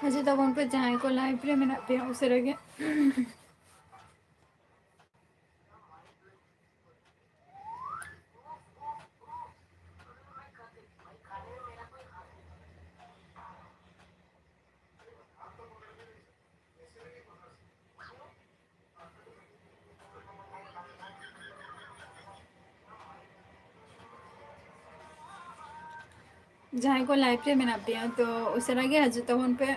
ᱦᱟᱡᱩ ᱛᱟᱵᱚᱱ ᱯᱮ ᱡᱟᱦᱟᱸᱭ ᱠᱚ ᱞᱟइव ᱨᱮ ᱢᱮᱱᱟᱜ ᱯᱮᱭᱟ ᱩᱥᱟᱹᱨᱟ ᱜᱮ जहाँ को लाइव रे मेना पे तो उसरा गे हजू तबन पे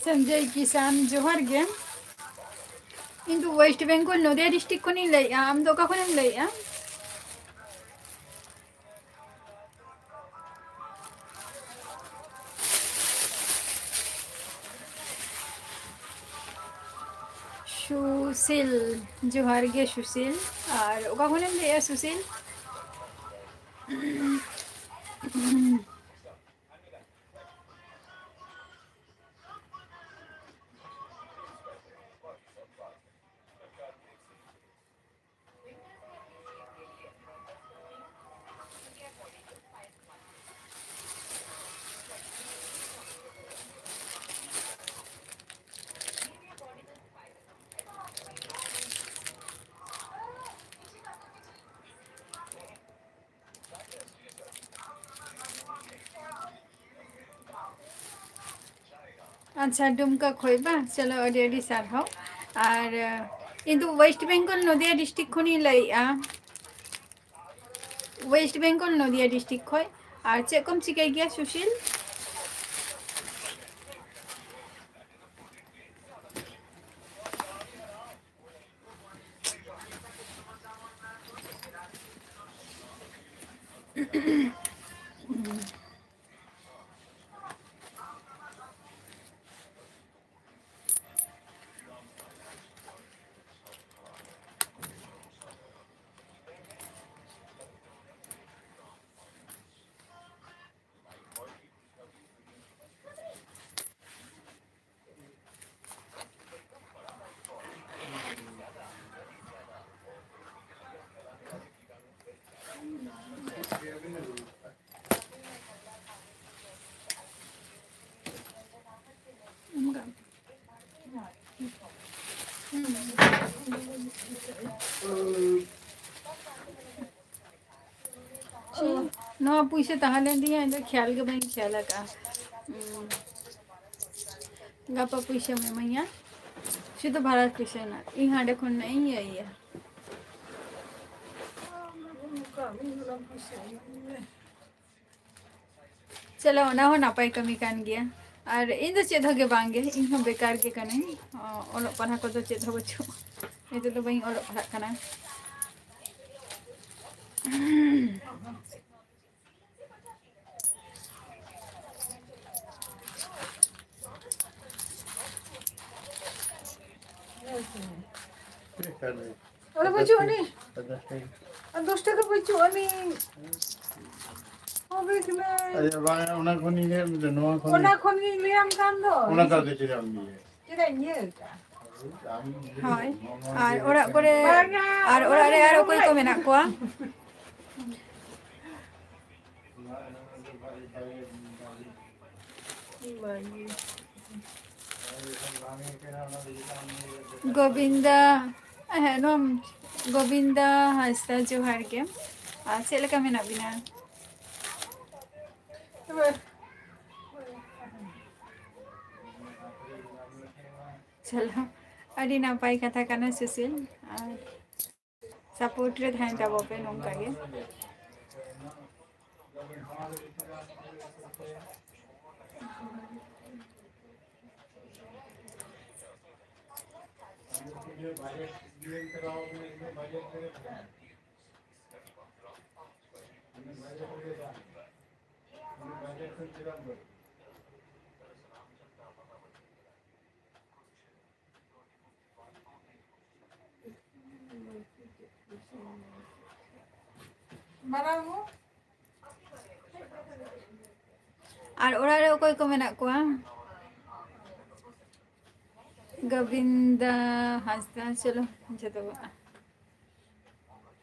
संजय किसान जोहर गे इंदु वेस्ट बेंगल नदिया डिस्ट्रिक्ट को नहीं लई आम दो का कोने लई सुशील जोहर गे सुशील और ओका कोने लई सुशील अच्छा डुमका खोइबा चलो अडी सार हो और इंदु वेस्ट बेंगल नदिया डिस्ट्रिक्ट खनि लईआ वेस्ट बेंगल नदिया डिस्ट्रिक्ट खय और चे कम चिकाई गया सुशील ना पुइसे तहाले दिया इंदु ख्याल के भाई ख्याल का गप्पा पुइसे में मैया शुद्ध भारत पुइसे ना यहाँ देखो नहीं है चलो ना हो नापाई कमी कान गया और इन चेद के बांगे इन बेकार के कने ओलो पढ़ा को तो चेद बचो ये तो बई ओलो पढ़ा कना ओलो बचो ने 10 টাকা बचो ने अबे कि मैं अरे बांगा उना कोनी ले नो कोनी उना कोनी लियाम कान दो उना का के चिराम दिए चिरा निए का हाय और ओरा करे और ओरा रे आरो कोई को मेना कोआ गोविंदा नोम गोविंदा हासदा जोहार के चेद लेका मेना बिना चलो अड़ी नापाई कथा काना सुशील सपोर्ट रे थाइन ताबो पे नोंका गे और ओरा रे ओकोय को मेना कोआ गोविंदा हासदा चलो जतो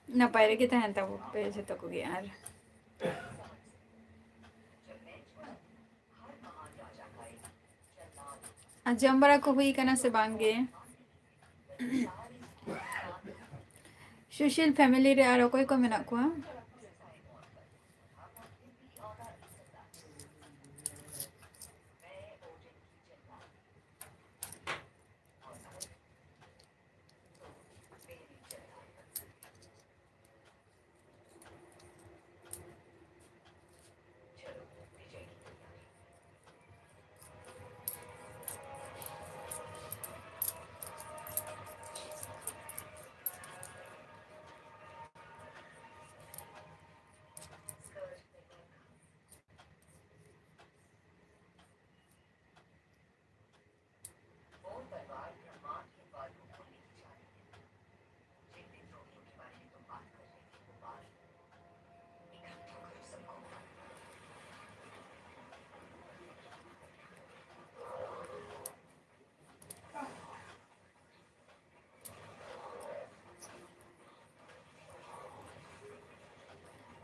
नापाय रे के तहन ताबो पे जतो को गे आर जम बड़ा को हुई कना से बांगे सुशील फैमिली रे आरो कोई को मेना कोआ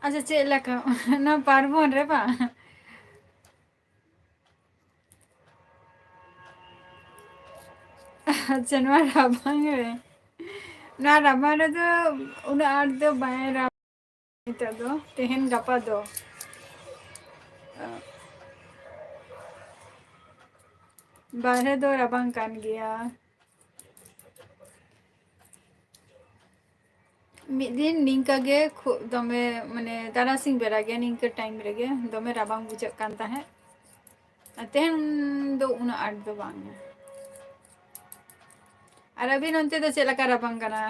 अच्छा चेद लेका ना पारबोन रे बा अच्छा ना राबांग रे ना राबांग रे तो उना आठ दो बाय राब नितो दो तेहन गापा दो बाहरे दो राबांग कान गया मिद दिन निंका गे दमे माने तारासिंग बेरा गे निंका टाइम रेगे दमे राबांग बुझाग कान ताहे तेहन दो उना आठ दो बांग और अभी नोंते दो चेद लेका राबांग काना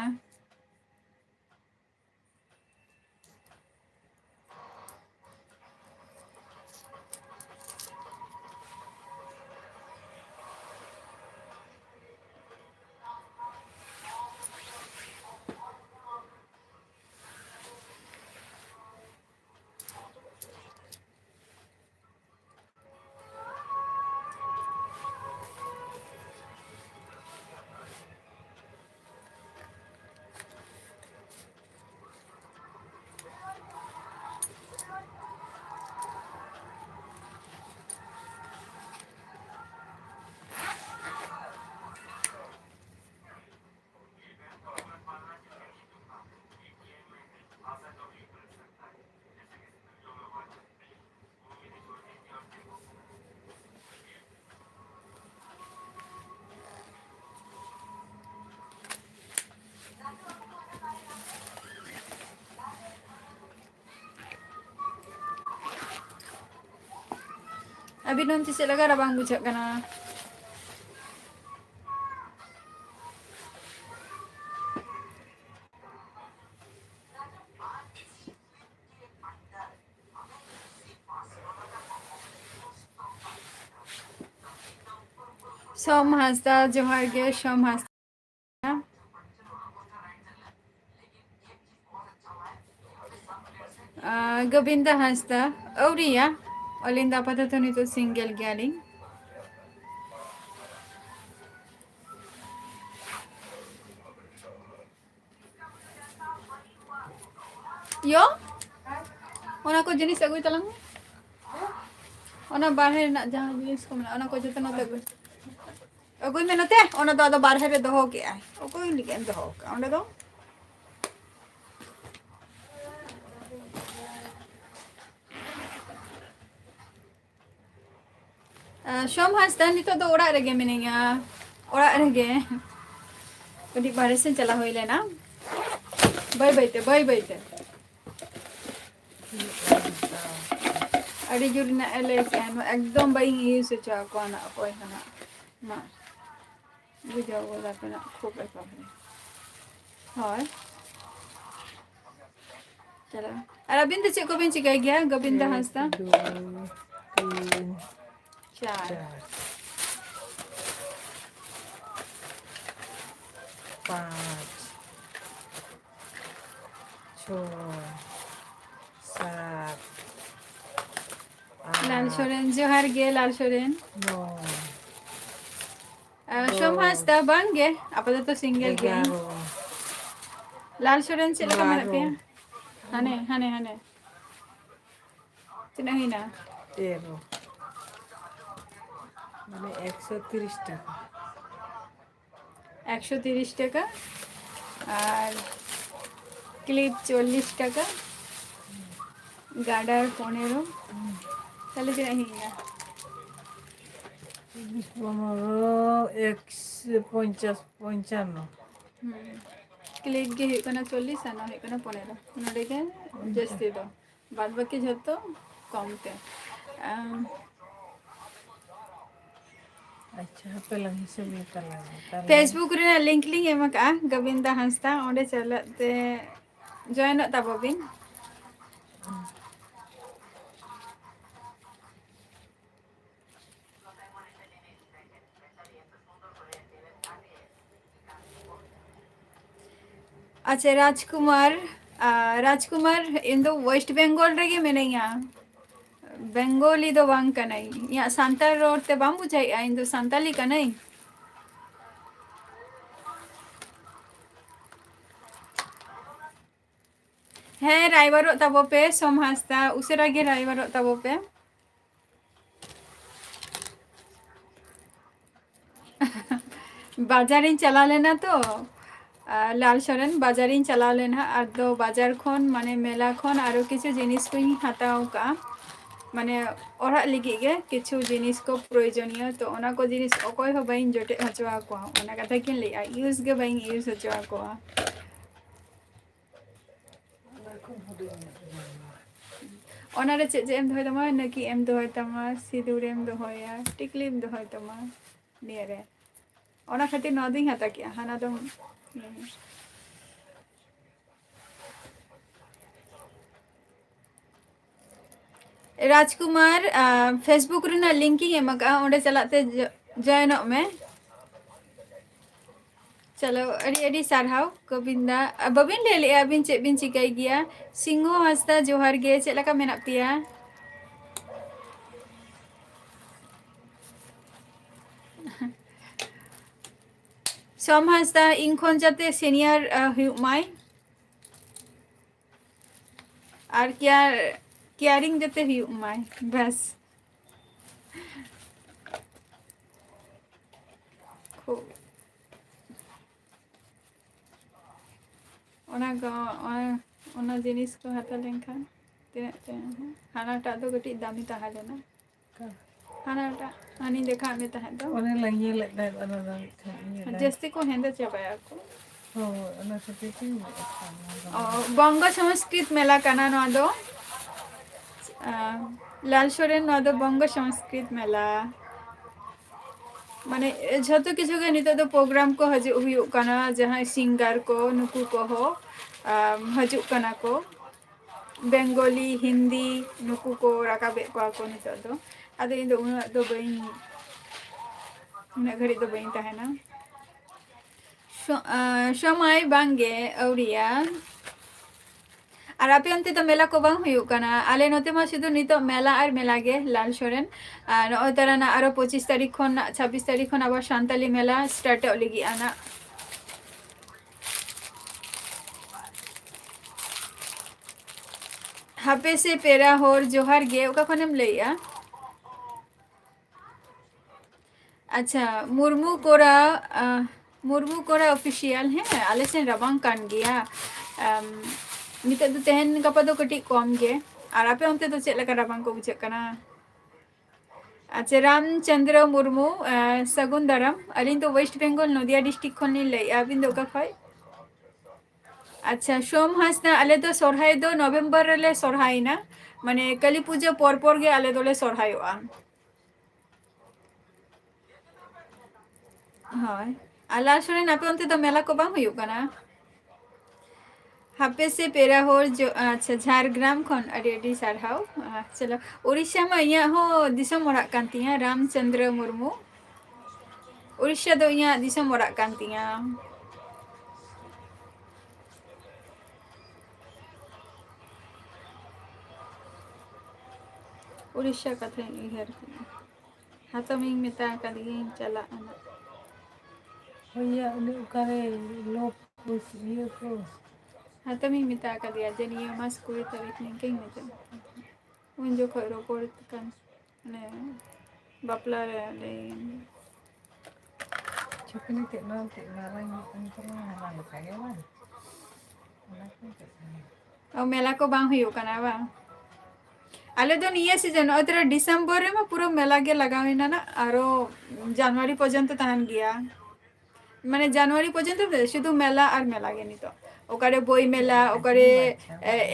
अभी नोंते चेद लेका राबांग बुझाग काना सोम हासदा जोहार गे सोम हासदा गोविंदा हासदा औरिया अलिंदा आपातत नितो सिंगल गयालिंग यो ओना को जिनिस अगुई तलांग ओना बाहर ना जहां जिनिस को मेना ओना को जते नते अगुई में नते ओना दो आदो बाहर रे दोहो के आय अगुई लिगे दोहो का ओंडे दो शोम हासदा नितो दो ओड़ा रेगे मिनिया ओड़ा रेगे कडी बाहर से चला होई लेना बाय बायते अड़ी जुड़ ना एले के एकदम बाई यूज चा को ना कोई ना मा बुझाओ वाला पे ना खूब ऐसा है हाय चलो अरविंद से को बिन चिकाई गया गोविंद हंसता 2 3 4 5 6 7 लाल सोरेन जोहार गे लाल सोरेन 9 शोम हंसता बांगे आपातत सिंगल गे 11 लाल सोरेन से लगा मेरा पे हने तना ही ना 13 মানে 130 টাকা 130 টাকা আর ক্লিপ 40 টাকা গার্ডার 15 তাহলে तना ही ना 15 155 क्लिप गे हुई कना 40 आना हुई कना 15 नोडे के जस्ती दो बाद बाकी झतो कमते अच्छा पेला हिसाब लेता लगा फेसबुक रे लिंक एम का गोविंदा हंसता ओंडे चलते जॉइन ताबोबिन अच्छा राजकुमार इन दो वेस्ट बंगाल रेगे मेनैया बेंगोली दो बांग कनाई या सांताल रोड ते बाम बुझाई इन दो सांताली कनाई है रायबारो तबो पे सोम हंसता उसेरा गे रायबारो तबो पे बाजारिन चला लेना तो लाल सोरेन बाजारिन चला लेना और दो बाजार खन माने मेला खन आरो किछु जिनिस को हताव का माने ओरा लिगी गे किछु जिनिस को प्रयोजनीय तो ओना को जिनिस अकोय हो बाइन जोटे हचवा को ओना कथा किन लिया यूज गे बाइन यूज हचवा को ओना रे चे एम दोय तमा नकी एम दोय तमा सिदूर एम दोया टिकली एम दोय तमा निये रे ओना खातिर न दिन हता किया हाना दो राजकुमार फेसबुक रे लिंकिंग एमका ओंडे चलाते जॉइन में चलो अड़ी अड़ी सारहाव गोविंदा बबिन ले लिया बिन चे बिन चिकाई गया सिंगो हंसदा जोहार गे चे लका मेना पिया सोम हंसदा इन खन जाते सीनियर हुई माय और केयरिंग जाते हुई माय बस ओना जिनिस को हता लेनखान तिना हानाटा दो गटी दामी ताहा लेना हानाटा हानी देखा में ताहा दो ओने लंगे लेता है ओना जस्ती को हेंदे चबाया को हो ओना सते की बंग संस्कृत मेला काना नो दो लाल सोरेन नो दो बंग संस्कृत मेला माने झतो किछु के नितो दो प्रोग्राम को हजु हुयु काना जहां सिंगर को नुकु को हो हजु काना को बेंगोली हिंदी नुकु को राकाबे को नितो दो आदो इन दो उना दो बइन उना घड़ी दो बइन ताहेना समय बांगे औरिया और आपे अंते तो मेला को बांग हुयु काना आले नोते मा शुधु नितो मेला और मेला गे लाल सोरेन और नय तारा ना आरो 25 तारीख खन 26 तारीख खन आबार सान्ताली मेला स्टार्ट लिगी आना हापे से पेरा होर जोहार गे ओका खनेम लैया अच्छा मुर्मू कोरा ऑफिशियल है आले से रबांग कान गया निते तो तेहन गपा दो कटी कम गे और आपे onte तो चेक लगा रबांग को बुझे कना अच्छा रामचंद्र मुर्मू सगुन दाराम अलिन तो वेस्ट बेंगल नदिया डिस्ट्रिक्ट खन लैया अबिन दो का खय अच्छा सोम हासना आले तो सोरहाय दो नवंबर रेले सोरहायना माने काली पूजा पर गे आले दोले सोरहायोआ हाय आला सोरे नापे onte तो मेला को बांग हुयुग कना हापे से पेरा होर जो अच्छा झारग्राम खन अडी अडी सारहाव चलो उड़ीसा में इया हो दिसम ओराग कान तिया रामचंद्र मुर्मू उड़ीसा दो इया दिसम ओराग कान तिया उड़ीसा कथे इहर हातमिंग मेता कदिगिन चला अना भैया उन्हें उकारे लोग कुछ ये को हातमिंग मेता कदिया जनिया मास कुड़ी तारीख निंके मेता उन जो खय रोपोर kan ने बापला ले चुकनी तेना रंग अंतर में हला लगा गया ना उन्हें कुछ और मेला को बांग हुयुग कना बा आले दो निया सीजन अतरा डिसेंबर रे मा पूरा मेला गे लगाविना ना आरो जनवरी पर्यंत तहन गया माने जनवरी पर्यंत शुधु मेला और मेला गे नितो ओकारे बोई मेला ओकारे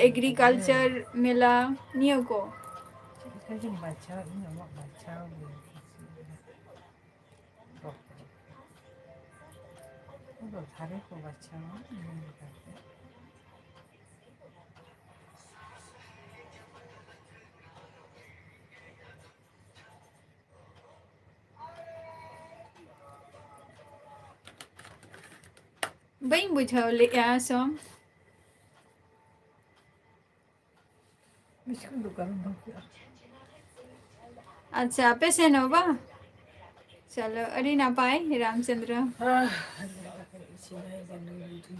एग्रीकल्चर मेला नियो को Kasi baca ini awak baca udah hari aku baca ini kata बई बुझाव ले आसो बिस्कुट दुकान बंद अच्छा पे से नो बा चलो अरे ना पाए Ramchandra isi dah jadi itu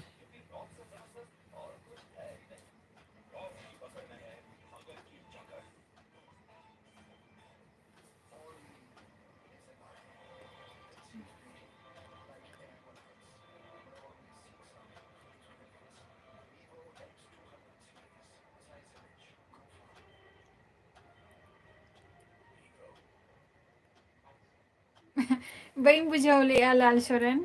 बई बुझाव ले आ लाल सोरेन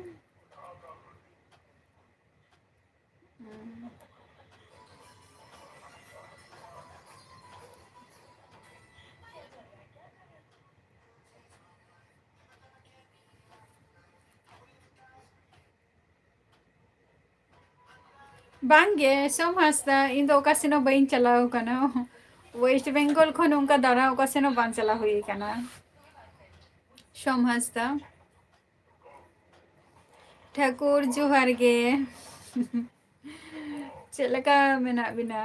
बांगे सोम हासदा इन दो ओकासेनो बई चलाव कना वेस्ट बेंगल खन उनका दारा ओकासेनो बांग चला हुई कना सोम हासदा ठाकुर जोहार गे चलका मेना बिना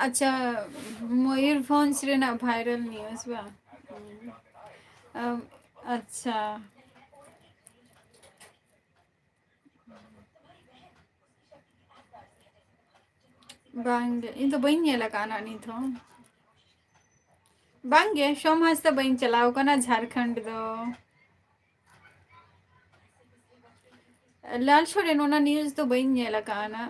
अच्छा मयूरभंज रेना वायरल न्यूज़ बा अच्छा बांगे इन तो बइन नेला काना नी थो बांगे सोम हासदा बइन चलाव कना झारखंड दो लाल सोरेन ओना न्यूज़ तो बइन नेला काना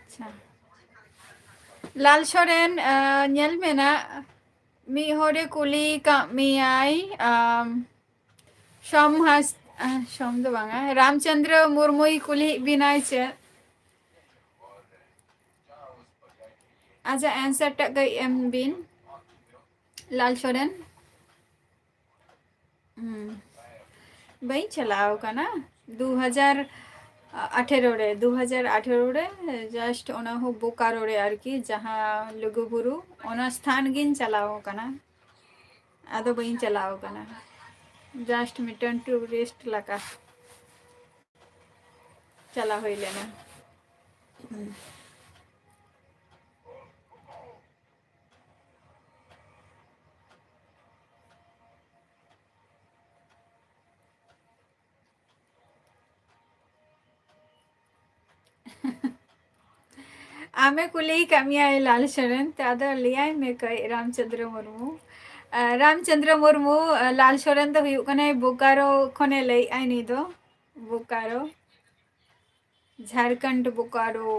ᱟᱪᱪᱷᱟ ᱞᱟᱞ ᱥᱚᱨᱮᱱ ᱧᱮᱞ ᱢᱮ ᱱᱟ ᱢᱤᱫ ᱦᱚᱲᱮ ᱠᱩᱞᱤ ᱠᱟᱜ ᱢᱮᱭᱟᱭ ᱥᱚᱢ ᱦᱟᱸᱥ ᱥᱚᱢ ᱫᱚ ᱵᱟᱝᱟ ᱨᱟᱢᱪᱚᱱᱫᱨᱚ ᱢᱩᱨᱢᱩᱭ ᱠᱩᱞᱤᱭᱮᱫ ᱵᱮᱱᱟᱭ ᱪᱮᱫ ᱟᱡᱟᱜ ᱮᱱᱥᱟᱨ ᱴᱟᱜ ᱠᱟᱹᱡ ᱮᱢ ᱵᱤᱱ ᱞᱟᱞ ᱥᱚᱨᱮᱱ ᱵᱟᱹᱧ ᱪᱟᱞᱟᱣ ᱠᱟᱱᱟ 2018 ᱨᱮ 2018 ᱨᱮ জাস্ট ᱚᱱᱟ ᱦᱚᱸ বোকারো ᱨᱮ আরকি ᱡᱟᱦᱟᱸ ᱞᱩᱜᱩᱵᱩᱨᱩ ᱚᱱᱟ ᱥᱛᱷᱟᱱ ᱜᱤᱧ ᱪᱟᱞᱟᱣ ᱠᱟᱱᱟ ᱟᱫᱚ ᱵᱟᱹᱧ ᱪᱟᱞᱟᱣ ᱠᱟᱱᱟ জাস্ট ᱢᱤᱫᱴᱟᱝ ᱴᱩরিস্ট ᱞᱮᱠᱟ ᱪᱟᱞᱟᱣ ᱦᱩᱭ ᱞᱮᱱᱟ ᱟᱢᱮ ᱠᱩᱞᱤ ᱠᱟᱜ ᱢᱮᱭᱟᱭ ᱞᱟᱞ ᱥᱚᱨᱮᱱ ᱛᱚ ᱟᱫᱚ ᱞᱟᱹᱭᱟᱭ ᱢᱮ ᱠᱟᱹᱡ ᱨᱟᱢᱪᱚᱱᱫᱨᱚ ᱢᱩᱨᱢᱩ ᱨᱟᱢᱪᱚᱱᱫᱨᱚ ᱢᱩᱨᱢᱩ ᱞᱟᱞ ᱥᱚᱨᱮᱱ ᱫᱚ ᱦᱩᱭᱩᱜ ᱠᱟᱱᱟᱭ ᱵᱳᱠᱟᱨᱳ ᱠᱷᱚᱱᱮ ᱞᱟᱹᱭᱮᱜᱼᱟᱭ ᱱᱩᱭ ᱫᱚ ᱵᱳᱠᱟᱨᱳ ঝাড়খণ্ড বোকারো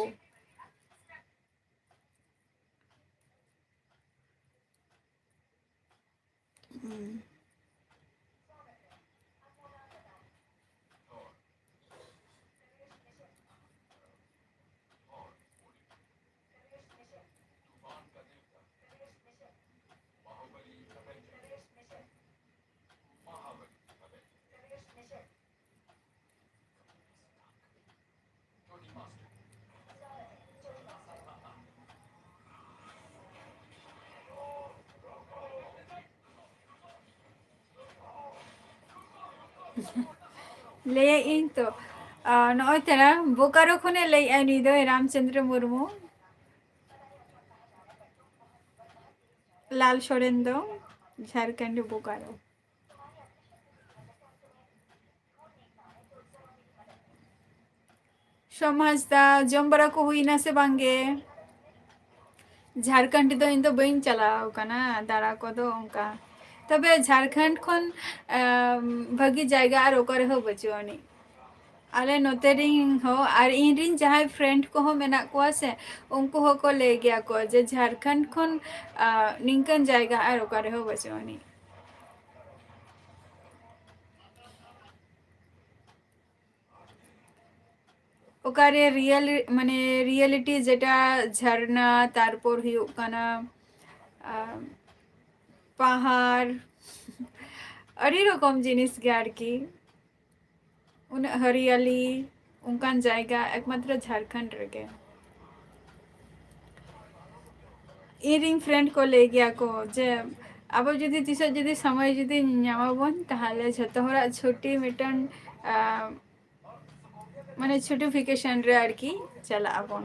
ᱞᱟᱹᱭᱮᱜ ᱤᱧ ᱛᱚ ᱱᱚᱜᱼᱚᱭ ᱛᱟᱨᱟ ᱵᱳᱠᱟᱨᱳ ᱠᱷᱚᱱᱮ ᱞᱟᱹᱭᱮᱜᱼᱟᱭ ᱱᱩᱭ ᱫᱚ ᱨᱟᱢᱪᱚᱱᱫᱨᱚ ᱢᱩᱨᱢᱩ লাল সরেন দো ঝাড়খণ্ড বোকারো সমাজ দা জম বাড়া কো হুই না সে বাঙ্গে ঝাড়খণ্ড ᱫᱚ ᱤᱧ ᱫᱚ ᱵᱟᱹᱧ ᱪᱟᱞᱟᱣ ᱠᱟᱱᱟ ᱫᱟᱬᱟ ᱠᱚᱫᱚ ᱚᱱᱠᱟ ᱛᱚᱵᱮ ঝাড়খণ্ড ᱠᱷᱚᱱ ᱵᱷᱟᱹᱜᱤ ᱡᱟᱭᱜᱟ ᱟᱨ ᱚᱠᱟ ᱨᱮᱦᱚᱸ ᱵᱟᱹᱪᱩᱜ ᱟᱹᱱᱤᱡ ᱟᱞᱮ ᱱᱚᱛᱮ ᱨᱤᱧ ᱦᱚᱸ ᱟᱨ ᱤᱧ ᱨᱤᱧ ᱡᱟᱦᱟᱸᱭ ᱯᱷᱨᱮন্ড ᱠᱚᱦᱚᱸ ᱢᱮᱱᱟᱜ ᱠᱚᱣᱟ ᱥᱮ ᱩᱱᱠᱩ ᱦᱚᱸᱠᱚ ᱞᱟᱹᱭ ᱜᱮᱭᱟ ᱠᱚ ᱡᱮ ঝাড়খণ্ড ᱠᱷᱚᱱ ᱱᱤᱝᱠᱟᱹᱱ ᱡᱟᱭᱜᱟ ᱟᱨ ᱚᱠᱟ ᱨᱮᱦᱚᱸ ᱵᱟᱹᱪᱩᱜ ᱟᱹᱱᱤᱡ ওকারে মানে রিয়েলিটি যেটা ঝর্ণা তারপর হুয়ুগ কানা পাহাড় আড়ি রকম জিনিস গে আর কি উনা হরিয়ালি উনকান জায়গা একমাত্র ঝাড়খণ্ড রেগে ᱤᱧᱨᱤᱧ ᱯᱷᱨᱮন্ᱰ ᱠᱚ ᱞᱟᱹᱭ ᱜᱮᱭᱟ ᱠᱚ ᱡᱮ ᱟᱵᱚ ᱡᱩᱫᱤ ᱛᱤᱥᱚᱜ ᱡᱩᱫᱤ ᱥᱚᱢᱚᱭ ᱡᱩᱫᱤ ᱧᱟᱢᱟᱵᱚᱱ ᱛᱟᱦᱚᱞᱮ ᱡᱷᱚᱛᱚ ᱦᱚᱲᱟᱜ ᱪᱷᱩᱴᱤ ᱢᱤᱫᱴᱟᱝ মানে ছোটিফিকেশন রে আর কি চালা আপন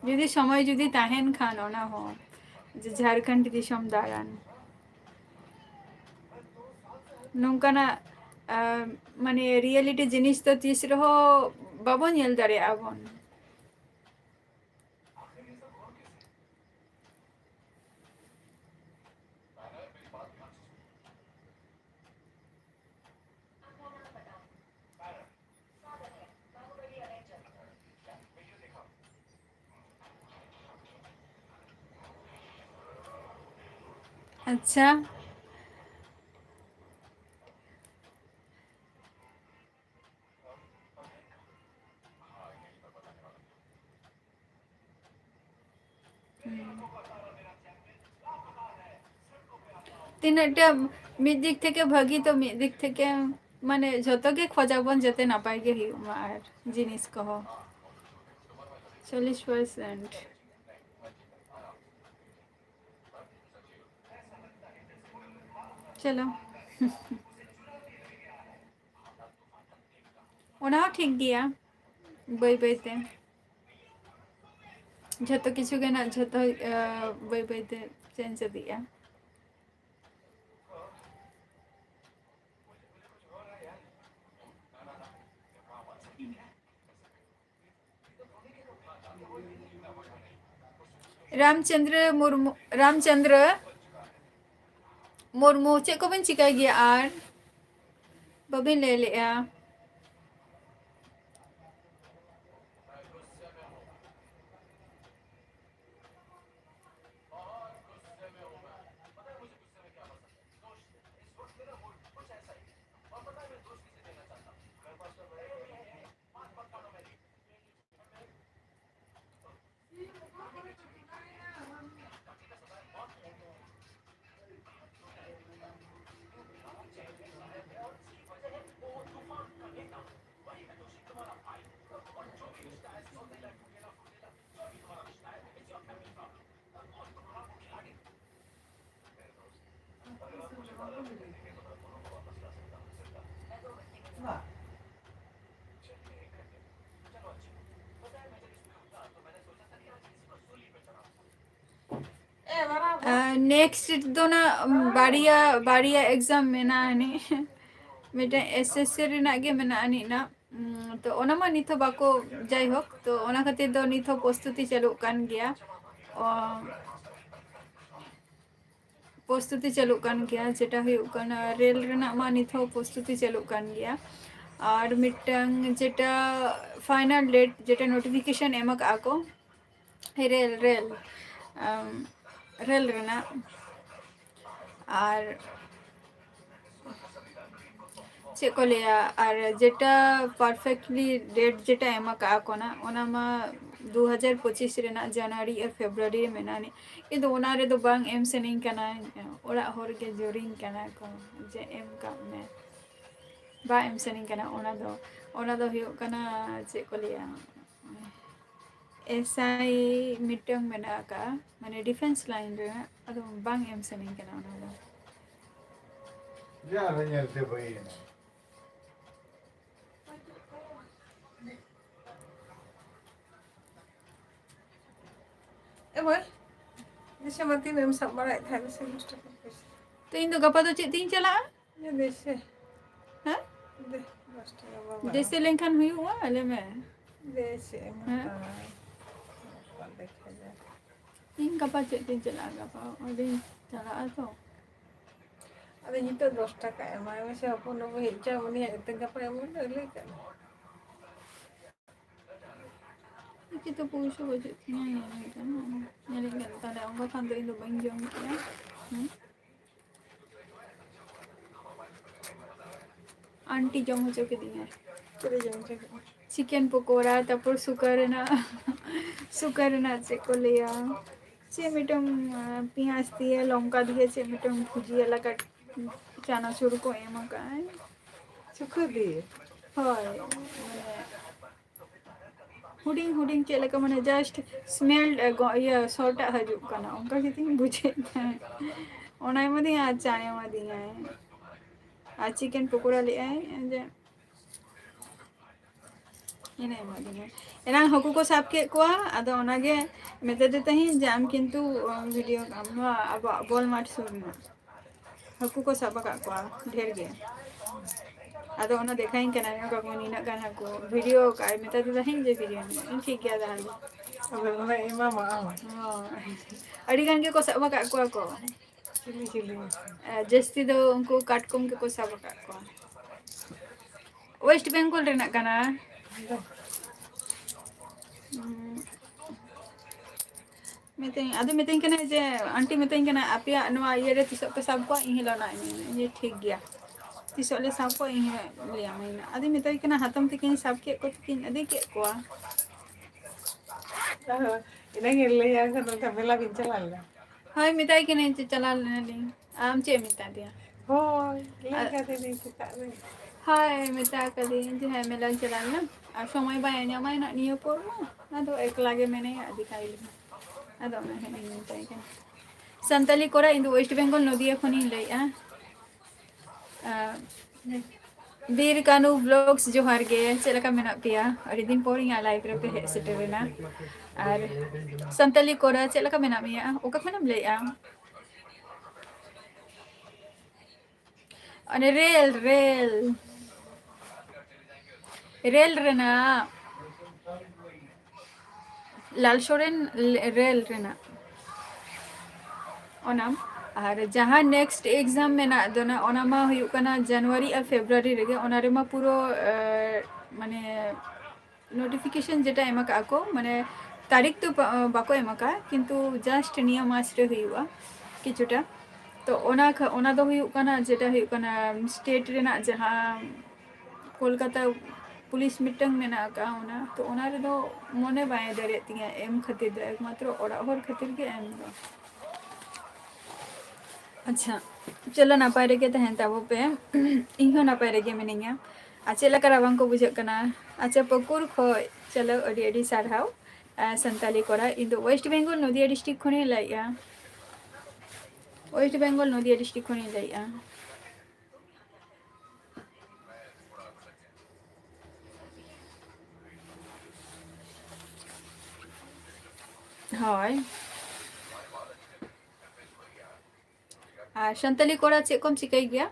যদি সময় যদি তাহেন খান ওনা হো যে ঝাড়খণ্ড দিশম দাঁড়ান নৌকানা মানে রিয়েলিটি জিনিস তো তিস রহ বাবন ñel দাঁড়িয়ে আবন আচ্ছা তিনটা মিড দিক থেকে ভাগি তো মিড দিক থেকে মানে যত গে খোঁজাবন যেতে না পাই গে আর জিনিস কহ 40% চলো ওনাও ঠিক গিয়া বই বইতে যত কিছু গে না যত বই বইতে চেঞ্জ দিয়া রামচন্দ্র মুর্মু চেক কবেন চিকাই গিয়া আর বাবিন লে লেয়া नेक्स्ट दो ना बारिया बारिया एग्जाम मेना नि मिटे एसएससी रेना गे मेना नि ना तो ओना मा निथो बाको जाय होक तो ओना खातिर दो निथो प्रस्तुति चालू कान गया प्रस्तुति चालू कान गया जेटा हुयुक काना रेल रेना मा निथो प्रस्तुति चालू कान गया और मिटंग जेटा फाइनल डेट जेटा नोटिफिकेशन एमक आको रेल रेल रेल रेना और चे को लिया और जेटा परफेक्टली डेट जेटा एमा का कोना ओना मा 2025 रेना जनवरी और फेब्रुआरी मेनानी किंतु ओना रे दो बांग एम सेनिंग कना ओरा होर के जोरिंग कना को जे एम का में बा एम सेनिंग कना ओना दो हुयो कना चे को लिया एसआई मिटंग मेना का माने डिफेंस लाइन रे अदो बांग एम सेनिंग कना ओना दो Ya señor te voy a Well, bisa mati memang sama right time semester. तो इन दो गपा दो चे तीन चला Ya desa. हां Deh, pasti apa? जैसे लेखन हुई हुआ अले में Desa. Hah? Pandai kerja. तीन गपा चे तीन चला गपा और दिन चला तो Ada itu 10 টাকা emang masih apa nopo hijau ni tengah apa yang mana lagi kan? kita puso ko चे नहीं नहीं kan nyari kan tanda angka kan do indo bangjong ya aunty जम हो के दिया Kita jangan cakap. Chicken pakora तापर सुकरना चे को लिया चे मिटम पियाज दिए लंका दिए चे मिटम भुजिया लगा चानाचूर को एमा का Cukup dia. হয় हुडिंग हुडिंग चे लका माने जस्ट स्मेल या सोटा हजु कना उनका कितनी बुझे ओनाय मदि आ चाने मदि आए आ चिकन पकोड़ा ले आए जे इने मदि एना हकु को साब के कोआ आदो ओनागे मेते देते ही जाम किंतु वीडियो काम अब बॉल मार सुरना हकु को साबा का कोआ ढेर गे आदो ओना देखाइन केना का कोनी ना गाना को वीडियो का मेते देते ही जे वीडियो में ठीक गया दाल Apa mana imam mau? अड़ी गान के को साबा का को Cili-cili. जस्ती दो उनको काटकोम के को साबा का को वेस्ट बेंगल रेना गाना मितें आदो मितें कना जे आंटी मितें कना आपिया नवा ये रे तिसो पे सब को इहि लना ये ठीक गया तिसो ले सब को इहि ले आमैना आदि मितें कना हातम तिकिन सब के को तिकिन आदि के को Ini ngile ya kan kamera bincang lah. हाय मिताई के नहीं चला लेने ली आम चे मिता दिया Oh, lihat ada ni kita ni. हाय मिता कदी जे है मेला चला ना आ समय बाय न्यामाय ना नियो पर ना तो एक लागे मैंने दिखाई ली आदो ना है नहीं मिताई के संताली कोरा इन वेस्ट बेंगल नदिया खनी लई वीर कानू ब्लॉग्स जोहार गे चलका मेना पिया अड़ी दिन पर या लाइव रे पे हे सेटरेना और संताली कोरा चलका मेना मिया ओका खनम लेया अने रेल रेल रेल रेना लाल सोरेन रेल रेना ओनाम और जहाँ नेक्स्ट एग्जाम में ना दोना ओनामा हुयु कना जनवरी और फेब्रुआरी रेगे ओनारे मा पुरो माने नोटिफिकेशन जेटा एमा का को माने तारीख तो बाको एमा का किंतु जस्ट नियम आश्रे हुयुआ किछुटा तो ओना दो हुयु कना जेटा हुयु कना स्टेट रेना जहाँ कोलकाता पुलिस मिटंग में ना का ओना तो ओना रे दो मोने बाय दरे तिया एम खातिर दो एकमात्र ओड़ा होर खातिर के एम दो अच्छा चलो नापाय रेगे तहन ताबो पे इहो नापाय रेगे मिनिंगा आचे लका राबांग को बुझे कना आचे पकुर खय चलो अडी अडी सारहाव संताली कोरा इदो वेस्ट बेंगल नदिया डिस्ट्रिक्ट खने लाइया वेस्ट बेंगल नदिया डिस्ट्रिक्ट खने लाइया ᱦᱳᱭ ᱟᱨ ᱥᱟᱱᱛᱟᱞᱤ ᱠᱚᱲᱟ ᱪᱮᱫ ᱠᱚᱢ ᱪᱤᱠᱟᱹᱭ ᱜᱮᱭᱟ?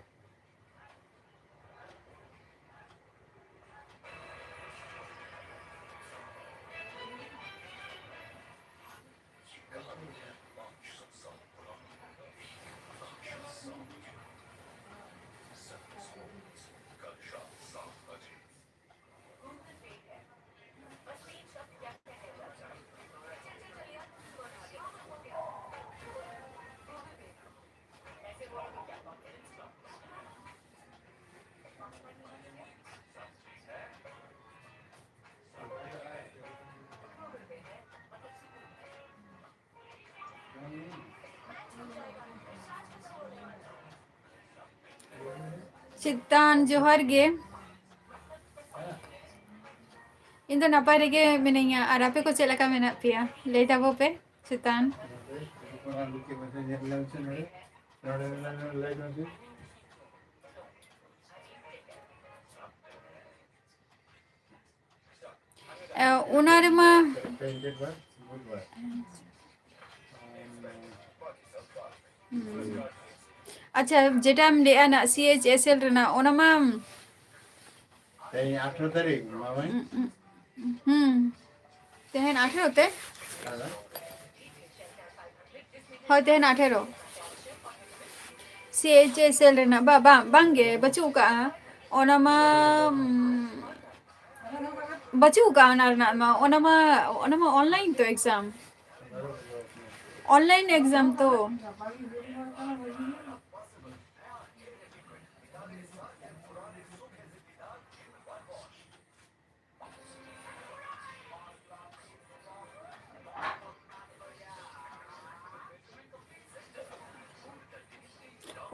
ᱪᱮᱛᱟᱱ ᱡᱚᱦᱟᱨ ᱜᱮ ᱤᱧ ᱫᱚ ᱱᱟᱯᱟᱭ ᱨᱮᱜᱮ ᱢᱤᱱᱟᱹᱧᱟ ᱟᱨ ᱟᱯᱮ ᱠᱚ ᱪᱮᱫ ᱞᱮᱠᱟ ᱢᱮᱱᱟᱜ ᱯᱮᱭᱟ ᱞᱟᱹᱭ ᱛᱟᱵᱚ ᱯᱮ ᱪᱮᱛᱟᱱ ᱚᱱᱟ ᱨᱮᱢᱟ আচ্ছা যেটা আমি লেয়া না CHSL রেনা ওনা মা এই 18 তারিখ মামাই হুম তেহেন 18 তে হয় তেহেন 18 CHSL রেনা বা বা বাঙ্গে বাচু কা ওনা মা বাচু কা ওনা রেনা মা ওনা মা অনলাইন তো এক্সাম অনলাইন এক্সাম তো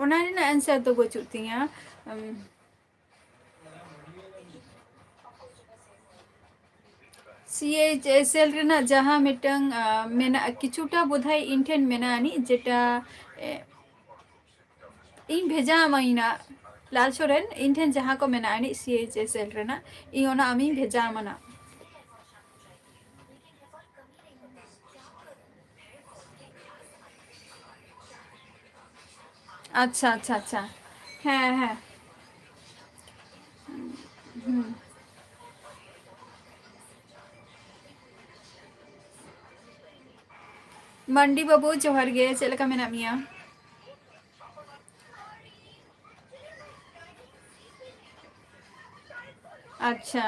ᱚᱱᱟ ᱨᱮᱱᱟᱜ ᱟᱱᱥᱟᱨ ᱫᱚ ᱵᱟᱹᱪᱩᱜ ᱛᱤᱧᱟ CHSL ᱨᱮᱱᱟᱜ ᱡᱟᱦᱟᱸ ᱢᱤᱫᱴᱟᱝ ᱢᱮᱱᱟᱜ ᱠᱤᱪᱷᱩᱴᱟ ᱵᱳধᱦᱚᱭ ᱤᱧ ᱴᱷᱮᱱ ᱢᱮᱱᱟᱜ ᱟᱹᱱᱤᱡ যেটা ᱤᱧ ᱵᱷᱮᱡᱟ ᱟᱢᱟᱧ ᱱᱟᱜ ᱞᱟᱞ ᱥᱚᱨᱮᱱ ᱤᱧ ᱴᱷᱮᱱ ᱡᱟᱦᱟᱸ ᱠᱚ ᱢᱮᱱᱟᱜ ᱟᱹᱱᱤᱡ CHSL ᱨᱮᱱᱟᱜ ᱤᱧ ᱚᱱᱟ ᱟᱢᱤᱧ ᱵᱷᱮᱡᱟ ᱟᱢᱟ ᱱᱟᱜ আচ্ছা আচ্ছা আচ্ছা হ্যাঁ হ্যাঁ মান্ডি বাবু জোহার গে ᱪᱮᱫ ᱞᱮᱠᱟ ᱢᱮᱱᱟᱜ ᱢᱮᱭᱟ আচ্ছা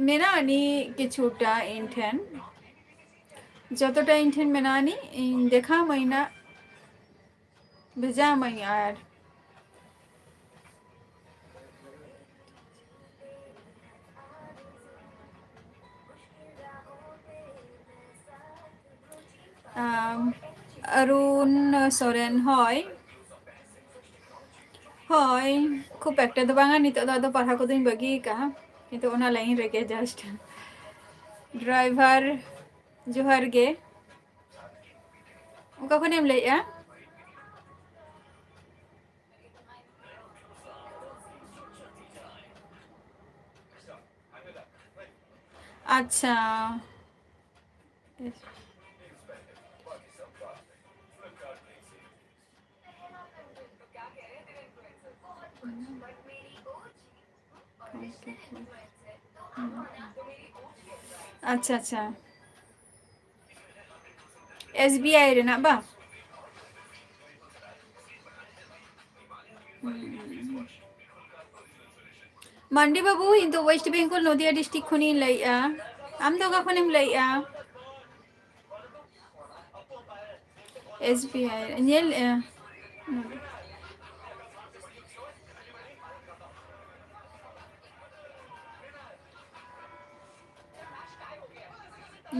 ᱢᱮᱱᱟᱜ ᱟᱹᱱᱤᱡ ᱠᱤᱪᱷᱩᱴᱟ ᱤᱧ ᱴᱷᱮᱱ যতটা ᱤᱧ ᱴᱷᱮᱱ ᱢᱮᱱᱟᱜ ᱟᱹᱱᱤᱡ ᱤᱧ ᱫᱮᱠᱷᱟᱣ ᱟᱹᱢᱟᱹᱧ ᱱᱟᱜ ᱵᱷᱮᱡᱟ ᱟᱹᱢᱟᱹᱧ ᱟᱨ অরুণ সোরেন হয় হয় খুব একটা তো বাঙা নিতোᱜ ᱫᱚ ᱟᱫᱚ ᱯᱟᱲᱦᱟᱣ ᱠᱚᱫᱚᱧ ᱵᱟᱹᱜᱤ ᱟᱠᱟᱜᱼᱟ ᱠᱤᱱᱛᱩ ᱚᱱᱟ ᱞᱟᱭᱤᱱ ᱨᱮᱜᱮ ᱡᱟᱥᱴ ᱰᱨᱟᱭᱵᱷᱟᱨ ᱡᱚᱦᱟᱨ ᱜᱮ ᱚᱠᱟ ᱠᱷᱚᱱᱮᱢ ᱞᱟᱹᱭᱮᱜᱼᱟ আচ্ছা আচ্ছা আচ্ছা SBI রেনাᱜ ᱵᱟ মান্ডি বাবু ᱤᱧ ᱫᱚ ওয়েস্ট বেঙ্গল নদিয়া ডিস্ট্রিক্ট ᱠᱷᱚᱱᱤᱧ ᱞᱟᱹᱭᱮᱜᱼᱟ ᱟᱢ ᱫᱚ ᱚᱠᱟ ᱠᱷᱚᱱᱮᱢ ᱞᱟᱹᱭᱮᱜᱼᱟ SBI ᱧᱮᱞ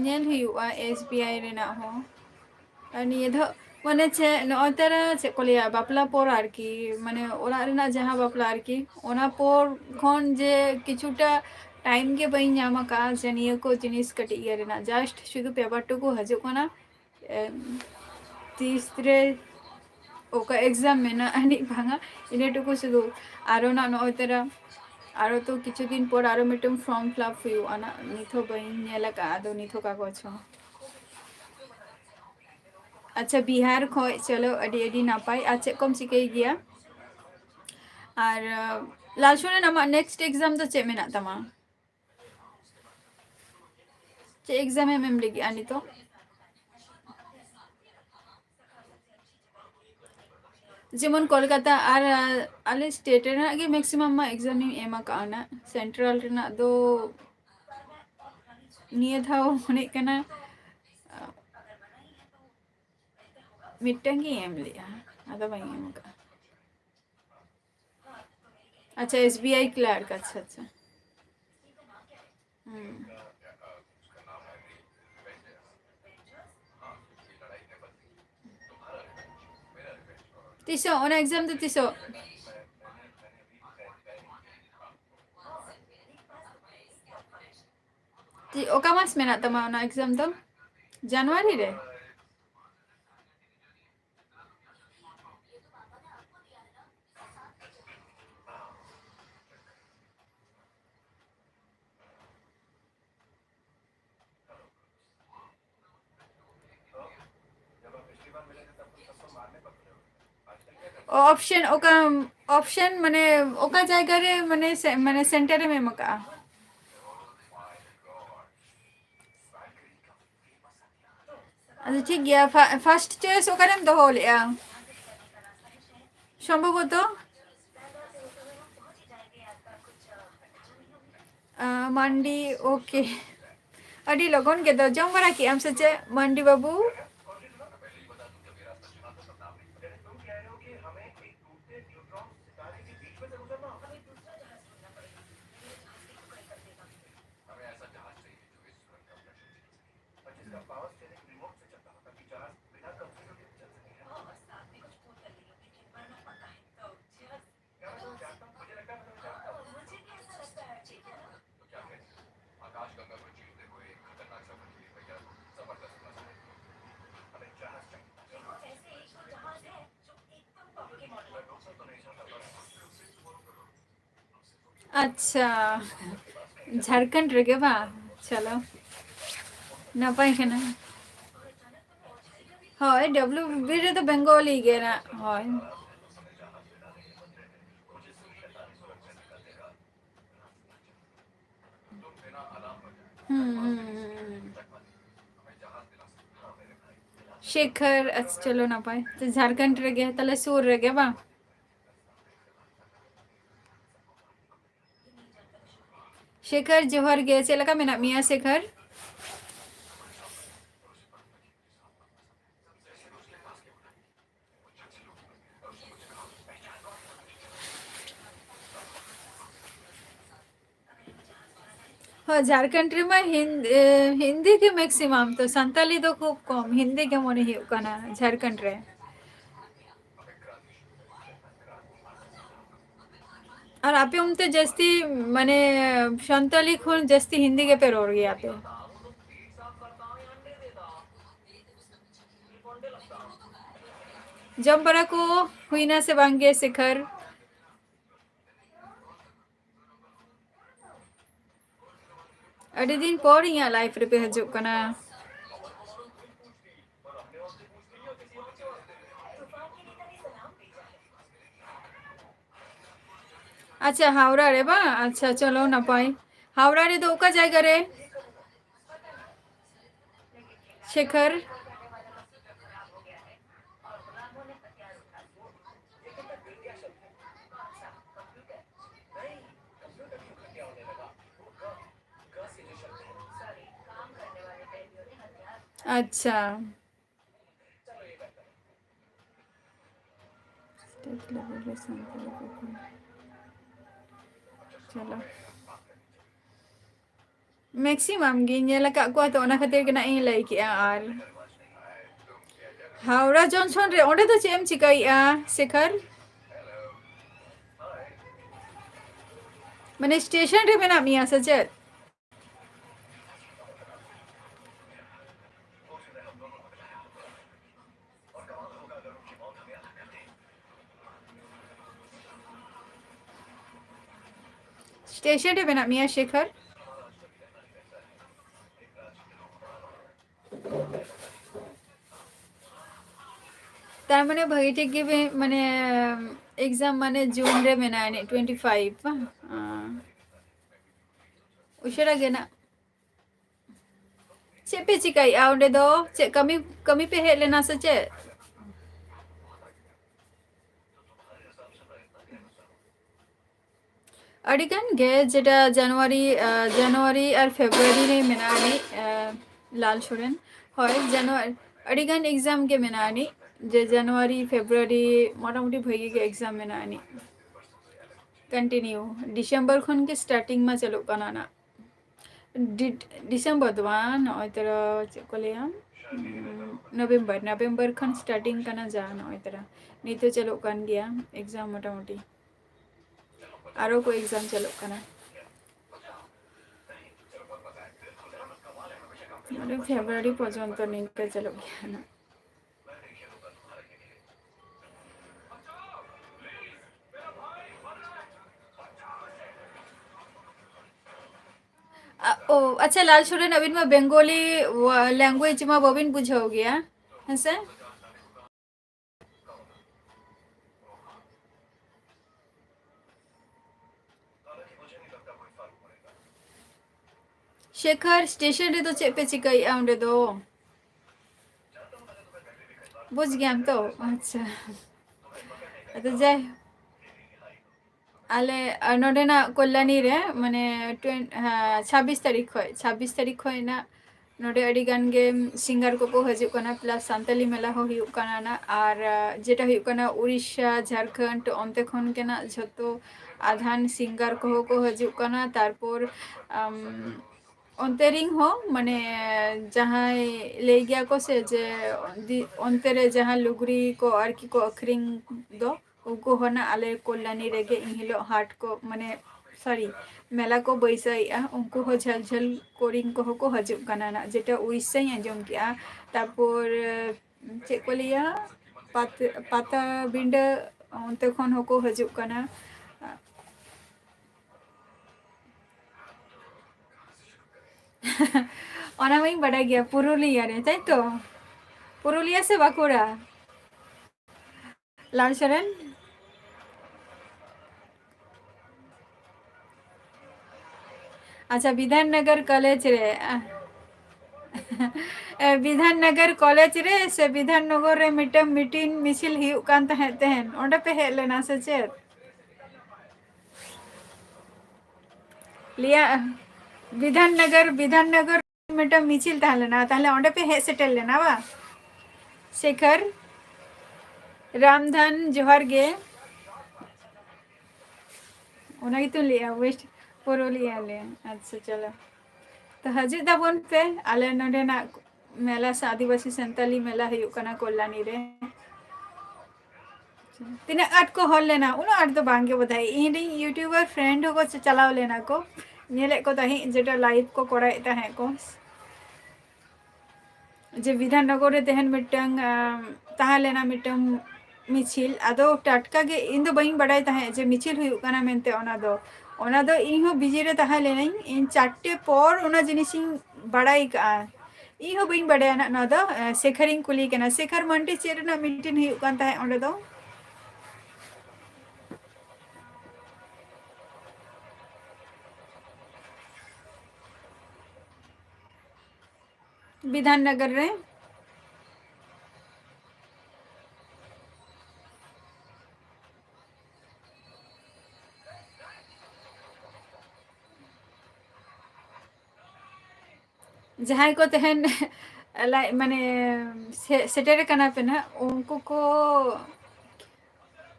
ᱧᱮᱞ ᱦᱩᱭᱩᱜᱼᱟ SBI ᱨᱮᱱᱟᱜ ᱦᱚᱸ ᱟᱨ ᱱᱤᱭᱟᱹ ᱫᱷᱟᱣ ᱢᱟᱱᱮ ᱪᱮᱫ ᱱᱚᱜᱼᱚᱭ ᱛᱟᱨᱟ ᱪᱮᱫ ᱠᱚ ᱞᱟᱹᱭᱟ ᱵᱟᱯᱞᱟ ᱯᱚᱨ ᱟᱨᱠᱤ ᱢᱟᱱᱮ ᱚᱲᱟᱜ ᱨᱮᱱᱟᱜ ᱡᱟᱦᱟᱸ ᱵᱟᱯᱞᱟ ᱟᱨᱠᱤ ᱚᱱᱟ ᱯᱚᱨ ᱠᱷᱚᱱ ᱡᱮ ᱠᱤᱪᱷᱩᱴᱟ ᱴᱟᱭᱤᱢ ᱜᱮ ᱵᱟᱹᱧ ᱧᱟᱢ ᱟᱠᱟᱫᱼᱟ ᱡᱮ ᱱᱤᱭᱟᱹ ᱠᱚ ᱡᱤᱱᱤᱥ ᱠᱟᱹᱴᱤᱡ ᱤᱭᱟᱹ ᱨᱮᱱᱟᱜ ᱡᱟᱥᱴ ᱥᱩᱫᱷᱩ ᱯᱮᱯᱟᱨ ᱴᱩᱠᱩ ᱦᱤᱡᱩᱜ ᱠᱟᱱᱟ ᱛᱤᱥ ᱨᱮ ओका एग्जाम में ना अनिक भांगा इने टुकु सुदु आरो ना नय तेरा आरो तो किछु दिन पर आरो मिटम फॉर्म फिलअप हुई आना निथो बइन नेला का आदो निथो का कोछो अच्छा बिहार खो चलो अडी अडी नापाई आज कम चिकई गया और लालसोने नामा नेक्स्ट एग्जाम तो चे मेना तमा चे एग्जाम एम लगी आनी तो जेमन कोलकाता और आले स्टेट रेना के मैक्सिमम मा एग्जाम एमा काना सेंट्रल रेना दो निये थाओ होने कना मिटंगी एम लिया आदा भाई एम का अच्छा एसबीआई क्लर्क अच्छा अच्छा तीसो ओना एग्जाम तो तीसो ओका मास मेना तमा ओना एग्जाम तो जनवरी रे ऑप्शन ओका ऑप्शन माने ओका जायगा रे माने सेंटर में मका अच्छा ठीक गया फर्स्ट चॉइस ओका दोहो लिया সম্ভবত मंडी ओके अड़ी लगन के दो जम बरा की हम सचे मंडी बाबू अच्छा झारखंड रे के बा चलो नापाई केना হয় ডব্লিউবি রে তো বেঙ্গলি গে না হয় शेखर अच्छा चलो ना पाए तो झारखंड रे गे तले सूर रे गे बा शेखर जोहर गे चेलका मेना मिया शेखर हाँ झारखंड रे में हिंदी के मैक्सिमम तो संताली तो खूब कम हिंदी के मने ही कना झारखंड रे और आपे उनते जस्ती माने संताली खुन जस्ती हिंदी के पे रोर गया पे जब बरा को हुईना से बांगे शिखर अड़ी दिन पर यहाँ लाइफ रे पे हजु कना अच्छा हावड़ा रे बा अच्छा चलो ना पाई हावड़ा रे तो ओका जाएगा रे शेखर अच्छा स्टेट लेवल रे संताली चलो मैक्सिमम गिन लगा को तो ओना खातिर के ना इन लाई के आर हावड़ा जॉनसन रे ओंडे तो चेम चिकाईआ शेखर माने स्टेशन रे मेना मिया सचेत स्टेशन रे मेना मिया शेखर तार माने भागी ठीक गे माने एग्जाम माने जून रे मेना 25 उशरा गे ना चे पे चिकाई आउंडे दो चे कमी कमी पे हेड लेना से चे अड़ीगन गे जेटा जनवरी और फेब्रुआरी रे मेनानी लाल सोरेन হয় জানুয়ারি अड़ीगन एग्जाम के मेनानी जे जनवरी फेब्रुआरी मोटामुटी भागी के एग्जाम मेनानी कंटिन्यू डिसेम्बर खन के स्टार्टिंग में चलो कना ना डिसेम्बर दो नॉय तरह को लिया नवंबर खन स्टार्टिंग कना जा नॉय तरह नहीं तो चलो कन गया एग्जाम मोटामुटी आरो को एग्जाम चलो कना मतलब फेब्रुआरी पर्यंत नहीं चलो गया ना ओ अच्छा लाल सोरेन अबिन में बेंगोली लैंग्वेज में बबिन बुझाओ गया है से शेखर स्टेशन रे तो चे पे चिकाई आउंडे दो बुझ गया हम तो अच्छा तो जाए आले नोडेना कल्याणी रे माने 26 तारीख खय 26 तारीख खय ना नोडे अड़ी गान गे सिंगर को हजू कना प्लस सांताली मेला हो हुयु कना ना और जेटा हुयु कना उड़ीसा झारखंड अंते खन के ना झतो आधान सिंगर को हजू कना तारपर अंतरिंग हो माने जहाँ ले गया को से जे अंतरे जहाँ लुगरी को और की को अखरिंग दो उनको होना आले कल्याणी रेगे इनहिलो हाट को माने सॉरी मेला को बैसाइया उनको हो झल झल कोरिंग को हजू कना ना जेटा उड़ीसा आंजम किया तारपर चे को लिया पाता बिंड अंते खन होको हजू कना ओना मैं बड़ा गया पुरुलिया रे ताई तो पुरुलिया से बाकुड़ा लाल सोरेन अच्छा विधाननगर कॉलेज रे विधाननगर कॉलेज रे से विधाननगर रे मिटम मीटिंग मिছিল हिउ कान तहन ओंडे पे हे लेना से चेत लिया विधाननगर मिटम मिছিল ताहलेना ताहले ओंडे पे हे सेटल लेना बा शेखर रामधन जोहर गे ओना ही तो लिया वेस्ट पुरुलिया ले अच्छा चलो तो हजू दाबन पे आले नोडेना मेला से आदिवासी संताली मेला हुयु कना कल्याणी रे तिना आट को हॉल लेना उना आट तो बांगे बताई इनी यूट्यूबर फ्रेंड को चलाव लेना को नेले को तही जेटा लाइव को कोराय तहे को जे विधाननगर रे तहन मिटंग तहा लेना मिटंग मिছিল आदो टटका गे इन दो बई बड़ाई तहे जे मिছিল हुयु कना मेनते ओना दो इन हो बिजी रे तहा लेनाई इन 4टे पर ओना जिनिसिंग बड़ाई का इन हो बई बड़ाय ना ना दो शेखरिंग कुली केना शेखर मंटी चेर ना मीटिंग हुयु कान तहे ओंडे दो विधाननगर रे जहाँ को तहन माने सेटेर कना पे ना उनको को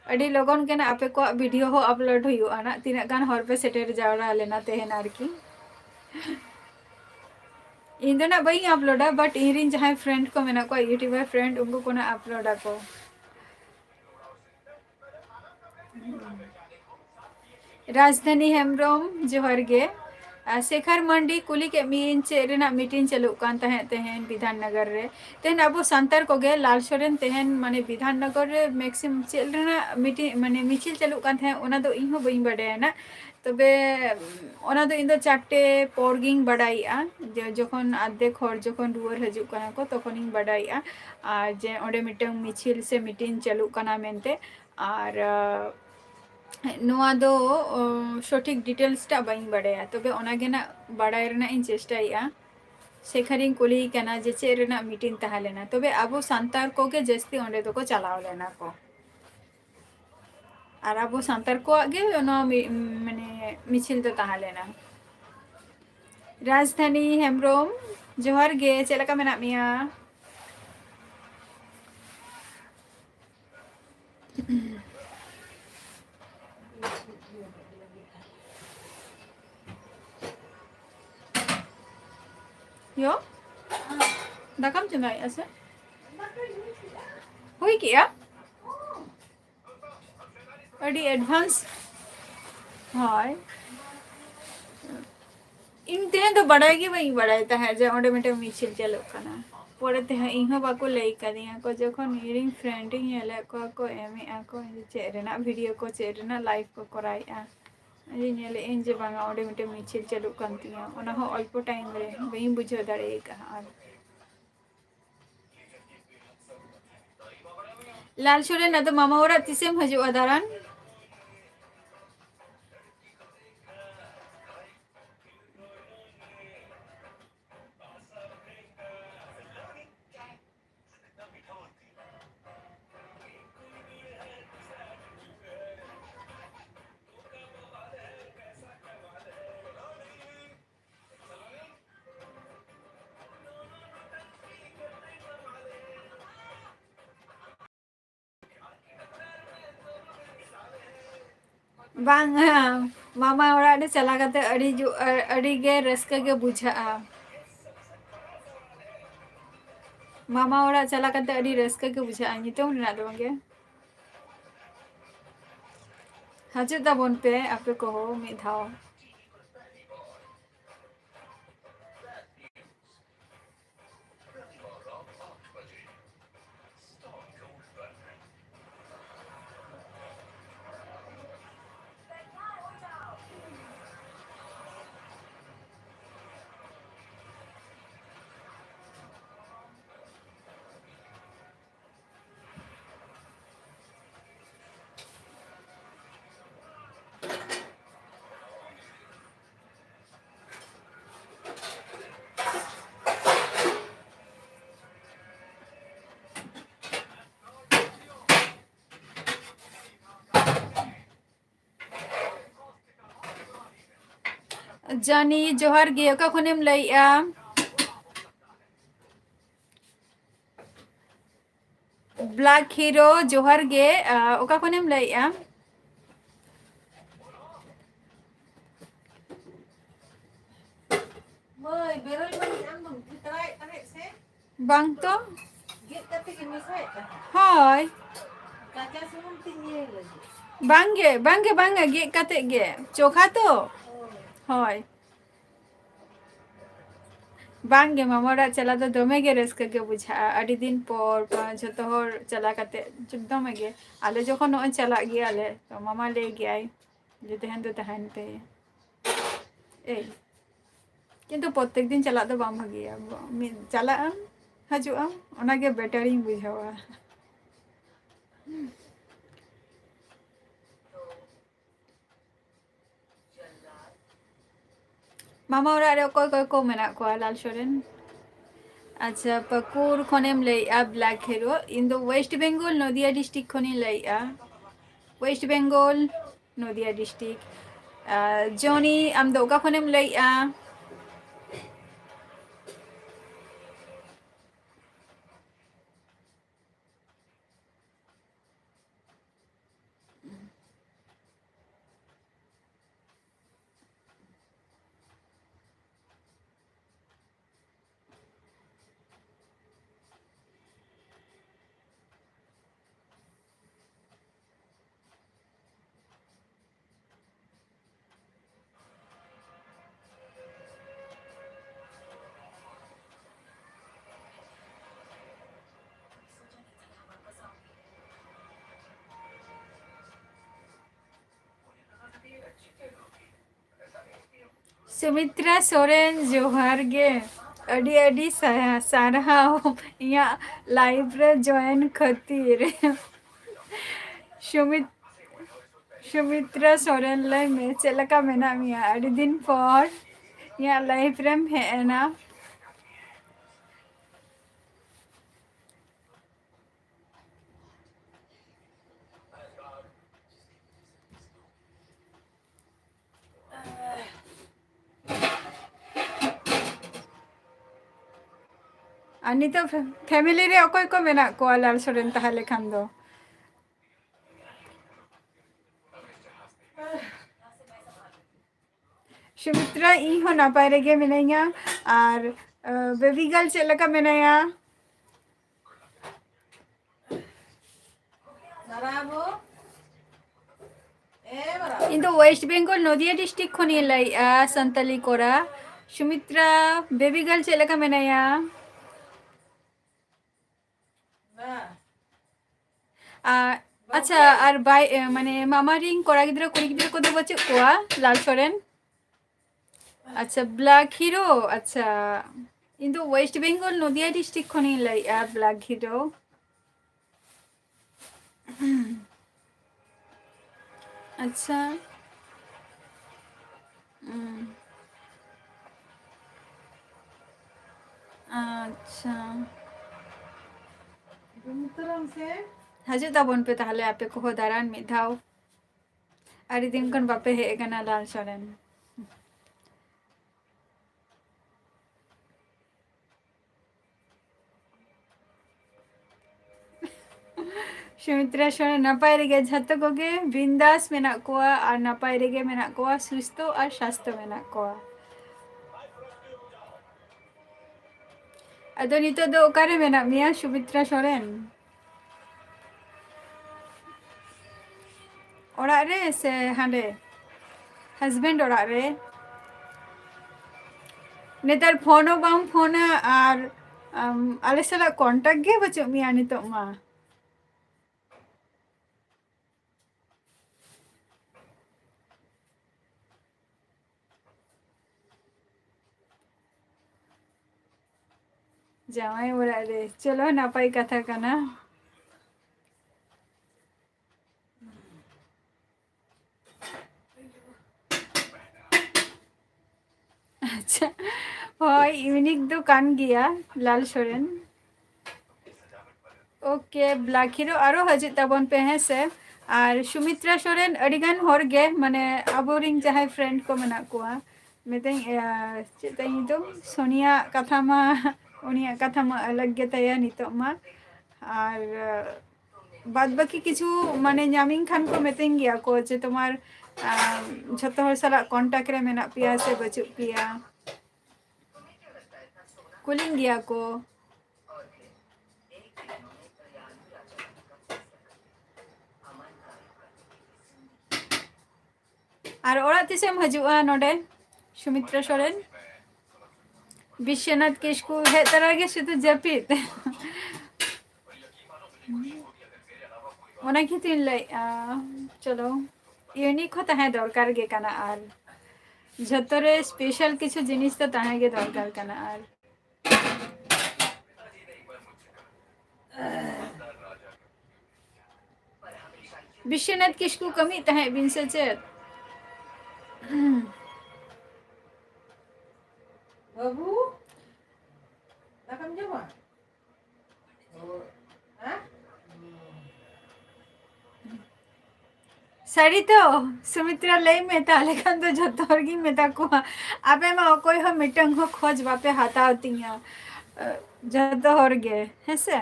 अड़ी लगन के ना आपे को वीडियो हो अपलोड हुयु आना तीना गान हर पे सेटेर जावरा लेना तहन आरकी इन दो ना बई अपलोडा बट इरिन जहाँ फ्रेंड को मेना को यूट्यूबर फ्रेंड उनको को ना अपलोडा को राजधानी हेम्ब्रम जोहर गे शेखर मंडी कुली के मीन चेरेना मीटिंग चलुक कान तहेन विधान नगर रे तेन अब सांतार कोगे लाल सोरेन तेहन माने विधान नगर रे मैक्सिम चेरेना मीटिंग माने मिचिल चलुक कान तहे ओना दो इहो बई बडायना तबे ओना दो इन दो 4टे पर गिंग बडाइया जखन आधेक हर जखन रुआर हजुक काना को तखन इन बडाइया आर जे ओंडे मिटंग मिचिल से मीटिंग चलुक काना मेनते आर नोआ दो सठिक डिटेल्स टा बाई बडाया तबे ओनागे ना बडाय रेना इन चेष्टाइया शेखरिंग कुली कना जे चे रेना मीटिंग तहा लेना तबे अब सांतार कोगे जस्ती ओंडे दो को चलाव लेना को और अब सांतार को आगे माने मिचिल तो तहा लेना राजधानी हेम्ब्रोम जोहार गे चेलका मेना मिया यो दाकाम चुनाई ऐसे हुई क्या अड़ी एडवांस हाय इन तेहन तो बड़ाई वही बड़ाई है जे ओंडे मिटे मिचिल चलो कना परे तेह इहो बाको लई कदिया को जखन इरिंग फ्रेंडिंग हेले को एमे को चे रेना वीडियो को चे रेना लाइव को कराइया अरे नेले इन जे बांगा ओंडे मिटे मिचिल चलो कांतिया ओना हो अल्प टाइम रे बई बुझो दाड़े का लाल सोरेन ना तो मामा ओरा तिसेम हजुआ दारान बांग मामा ओरा ने चला कते अड़ी गे रस्का गे बुझा मामा ओरा चला कते अड़ी रस्का गे बुझा नितो ना दो गे हजु ताबोन पे आपे कहो मि धाव जानी जोहार गे का खुनेम लइया ब्लैक हीरो जोहार गे ओका खुनेम लइया Mời beral bani am dum try tarik se बांग तो get kate ke misai ta हाय kaca semua tinggi lagi बांगे गे कते गे चोखा तो हाय बांगे मामा चला तो दमे गे रस्का गे बुझा अड़ी दिन पर जतो हर चला कते एकदम गे आले जखन न चला गे आले तो मामा ले गया जे तहन तो तहन पे ए किंतु प्रत्येक दिन चला तो बाम भागिया चला हजुआ ओना गे बेटर ही बुझावा मामा ओरा रे कोई को मेना को लाल सोरेन अच्छा पकुर खनेम लइया black hero in the West Bengal Nadia district खनि लइया वेस्ट बेंगल नदिया डिस्ट्रिक्ट जॉनी आम दो का खनेम लइया सुमित्रा सोरेन जोहार गे अडी अडी सारहाव इया लाइव रे जॉइन खातिर सुमित सुमित्रा सोरेन लाई में चलका मेना मिया अडी दिन पर इया लाइव रेम हेना अनि तो फैमिली रे अकोय को मेना को लाल सोरेन ताहले खान दो सुमित्रा इन हो नापाय रेगे मेनाया और बेबी गर्ल चलका मेनाया Narabo. Bara. इन तो वेस्ट बेंगल नदिया डिस्ट्रिक्ट खनि लाई संताली कोरा सुमित्रा बेबी गर्ल चलका मेनाया Na. अच्छा और बाय माने मामा रिंग कोरा गिद्रा कुड़ी गिद्रा को दो बच्चे कोआ लाल सोरेन अच्छा ब्लैक हीरो अच्छा इन तो वेस्ट बेंगल नदिया डिस्ट्रिक्ट खनि लाई ब्लैक हीरो अच्छा अच्छा Bunturam se. हजू ताबन पे ताहले आपे को दारान मिधाव अरे दिन कन बापे हे गना लाल सोरेन सुमित्रा सोरेन नपाय रेगे झत्तो कोगे बिंदास मेना कोआ और नपाय रेगे मेना कोआ सुस्तो और स्वास्थ्य मेना कोआ अदो नितो दो ओकारे मेना मिया सुमित्रा सोरेन ओड़ा रे से हांडे हस्बैंड ओड़ा रे नेतार फोनो बाम फोना और आले साला कांटेक्ट गे बचो मिया नितो मा जामाई ओड़ा रे चलो नापाई कथा कना अच्छा হয় ইউনিক দো কান গিয়া লাল सोरेन ओके ब्लैक हीरो आरो हजे तबन पे है से और सुमित्रा सोरेन अडिगान हर गे माने अबोरिंग जहाय फ्रेंड को मना कोआ मेते चेताई तो सोनिया कथा मा उनिया कथा मा अलग गे तया नितो मा और बाद बाकी किछु माने ᱧᱟᱢᱤᱧ खान को मेतें गया को जे तुम्हार झतो हर साला कांटेक्ट रे मेना पिया से बचु पिया कुलिंग गया को और ओड़ा तिसेम हजुआ नोडे सुमित्रा सोरेन विश्वनाथ किस्कू हे तरह के शुद्ध जपित ओना की तीन लाई चलो यूनिक होता है दरकार गे काना और झतरे स्पेशल किछु जिनिस तो ताहे गे दरकार काना और विश्वनाथ किस्कू कमी ताहे बिन से चेत Babu. Nakam jama. Ha? Sari तो सुमित्रा लई में ताले खान तो झतरगी में ताको आपे मा कोई हो मीटिंग हो खोज बापे हातावतिया झतो हर गे हेसे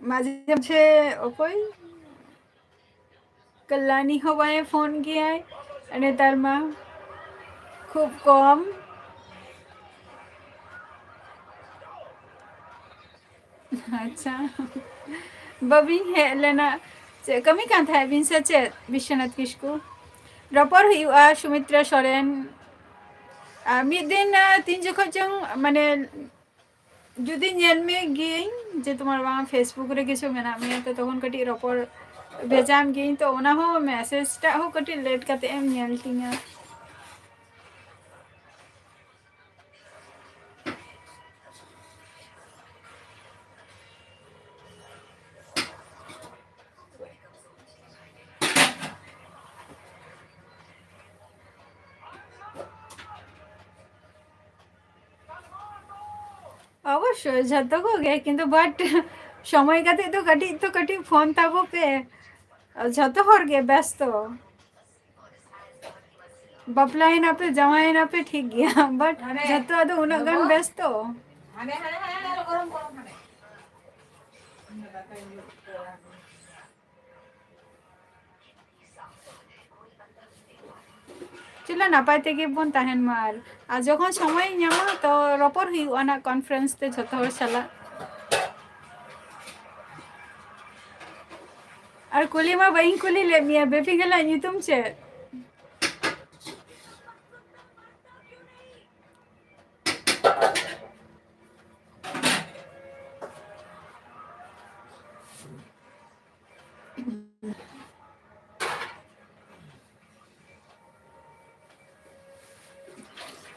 माजे छे कोई कल्याणी हवाए फोन किया अने तार मा खूब कम अच्छा बबी है लेना कमी कान था बिन से चे विश्वनाथ किस्कू रपर हुआ सुमित्रा सोरेन मिद दिन तीन जखन जों माने जुदी नेल में गिन जे तुम्हार वहाँ फेसबुक रे किछु मेना मिया तो तखन कटी रपर भेजाम गिन तो ओना हो मैसेज टा हो कटी लेट कते एम नेल तिंगा অবশ্যই ঝাতো কো গে কিন্তু বাট সময় কাতে তো কাটি ফোন তাবো পে ঝাতো হর গে ব্যস্ত বাপলাইন আপে জামাইন আপে ঠিক গিয়া বাট ঝাতো আদো উনাগ গান ব্যস্ত হানে হানে হানে গরম গরম হানে দাদা ইয়ে চলো নাপাই থেকে বোন তাহেন মার আর যখন সময় নামা তো রপর হুইউগা না কনফারেন্স তে ঝাতো হর সালা আর কুলি মা বাইং কুলি লে মিয়া বেপি গেলা নিতুম চে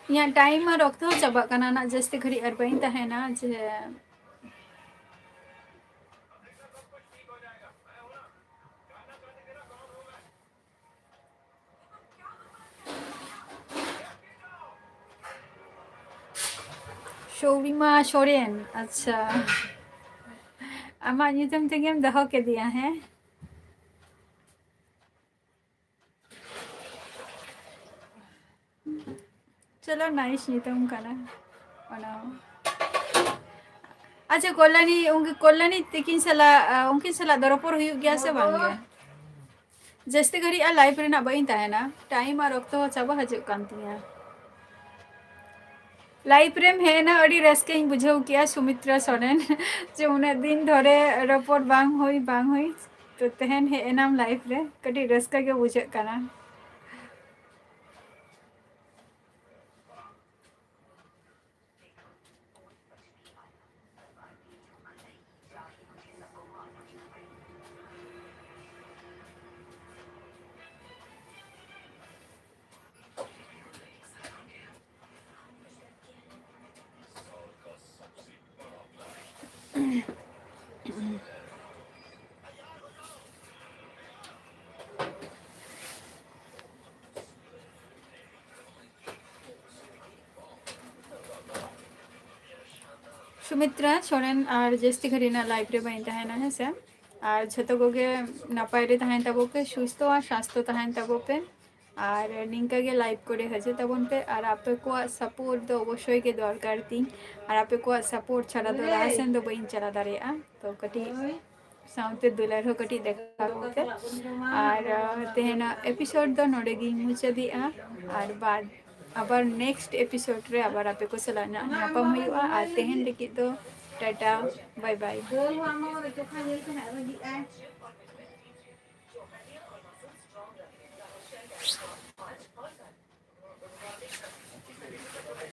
यहाँ टाइम में रखते हो चबा कना ना जस्ते घड़ी अरबाइन ता है ना जे शोरीमा शोरेन अच्छा अमा नितम ते गेम दहो के दिया है चलो नाइस नितम कना ओना अच्छा कोलानी तिकिन सला उनकिन सला दरपोर हुई गया से बांगे जस्ते घड़ी आ लाइफ रे ना बाइन ता है ना टाइम आ रखते हो चबा हजू कांतिया लाइफ रेम है ना अड़ी रस्के बुझाव किया सुमित्रा सोरेन जो उन्हें दिन धरे रपोर बांग हुई तो तहन है एनाम लाइफ रे कटी रस्का के बुझे कना सुमित्रा सोरेन और जस्ती घड़ी ना लाइफ रे बाइन तहना है से और झतो गोगे नापाय रे तहन तबो पे सुस्थ और स्वास्थ्य तहन तबो पे और निंका के लाइव करे हजे तबन पे और आपे को सपोर्ट दो अवश्य के दरकार ती और आपे को सपोर्ट छड़ा दो लासेन दो बाइन चला दारेया तो कटी साउंते दुलार हो कटी देखा होते और तेहना एपिसोड दो नोडे गी मुचा दिया और बाद आबार नेक्स्ट एपिसोड रे आबार आपे को सलाना नापम हुआ और तेहन लेके तो टाटा बाय बाय